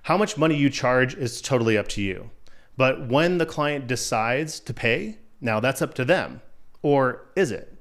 How much money you charge is totally up to you. But when the client decides to pay, now that's up to them. Or is it?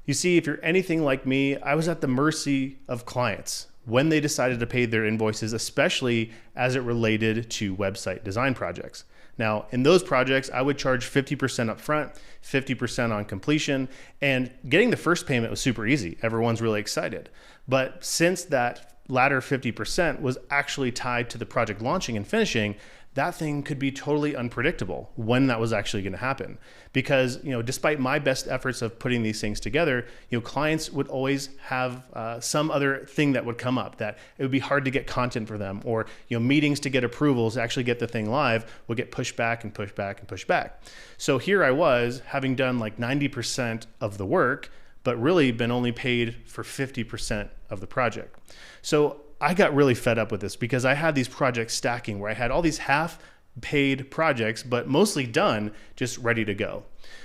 You see, if you're anything like me, I was at the mercy of clients when they decided to pay their invoices, especially as it related to website design projects. Now, in those projects, I would charge 50% up front, 50% on completion, and getting the first payment was super easy. Everyone's really excited. But since that latter 50% was actually tied to the project launching and finishing, that thing could be totally unpredictable when that was actually going to happen. Because, despite my best efforts of putting these things together, clients would always have some other thing that would come up, that it would be hard to get content for them, or, meetings to get approvals to actually get the thing live would get pushed back and pushed back and pushed back. So here I was, having done like 90% of the work, but really been only paid for 50% of the project. So I got really fed up with this because I had these projects stacking where I had all these half paid projects, but mostly done, just ready to go.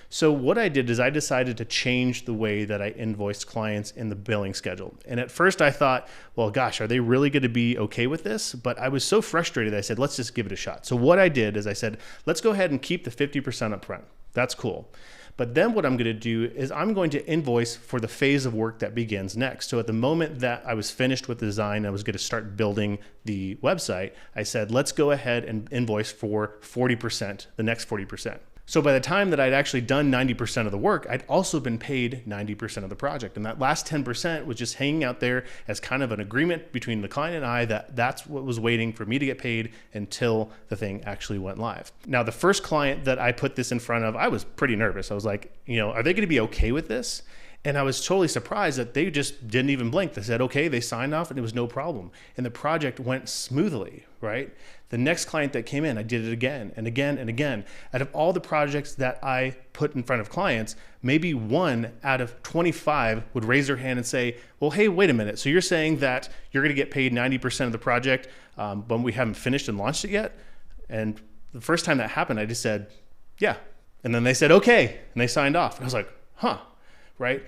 So what I did is I decided to change the way that I invoiced clients in the billing schedule. And at first I thought, well, gosh, are they really going to be okay with this? But I was so frustrated, I said, let's just give it a shot. So what I did is I said, let's go ahead and keep the 50% up front. That's cool. But then what I'm going to do is I'm going to invoice for the phase of work that begins next. So at the moment that I was finished with the design, I was going to start building the website, I said, let's go ahead and invoice for 40%, the next 40%. So by the time that I'd actually done 90% of the work, I'd also been paid 90% of the project. And that last 10% was just hanging out there as kind of an agreement between the client and I that that's what was waiting for me to get paid until the thing actually went live. Now, the first client that I put this in front of, I was pretty nervous. I was like, are they going to be okay with this? And I was totally surprised that they just didn't even blink. They said, okay, they signed off and it was no problem. And the project went smoothly, right? The next client that came in, I did it again and again and again. Out of all the projects that I put in front of clients, maybe 1 out of 25 would raise their hand and say, well, hey, wait a minute. So you're saying that you're gonna get paid 90% of the project, but we haven't finished and launched it yet? And the first time that happened, I just said, yeah. And then they said, okay. And they signed off. And I was like, huh. Right?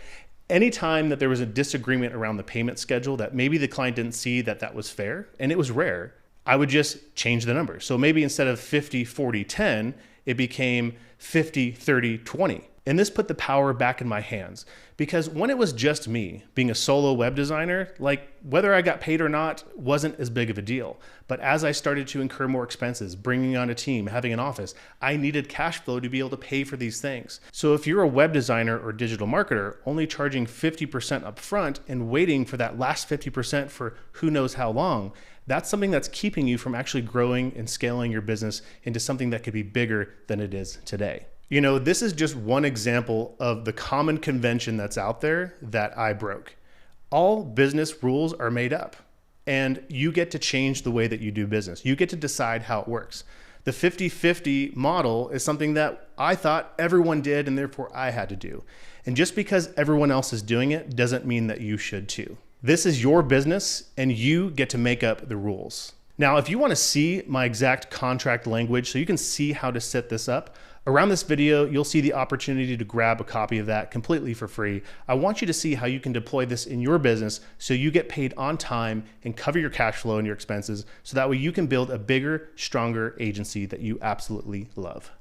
Anytime that there was a disagreement around the payment schedule that maybe the client didn't see that that was fair, and it was rare, I would just change the number. So maybe instead of 50, 40, 10, it became 50, 30, 20. And this put the power back in my hands, because when it was just me being a solo web designer, like whether I got paid or not wasn't as big of a deal. But as I started to incur more expenses, bringing on a team, having an office, I needed cash flow to be able to pay for these things. So if you're a web designer or digital marketer, only charging 50% upfront and waiting for that last 50% for who knows how long, that's something that's keeping you from actually growing and scaling your business into something that could be bigger than it is today. This is just one example of the common convention that's out there that I broke. All business rules are made up, and you get to change the way that you do business. You get to decide how it works. The 50-50 model is something that I thought everyone did, and therefore I had to do. And just because everyone else is doing it doesn't mean that you should too. This is your business, and you get to make up the rules. Now, if you want to see my exact contract language so you can see how to set this up, around this video, you'll see the opportunity to grab a copy of that completely for free. I want you to see how you can deploy this in your business so you get paid on time and cover your cash flow and your expenses, so that way you can build a bigger, stronger agency that you absolutely love.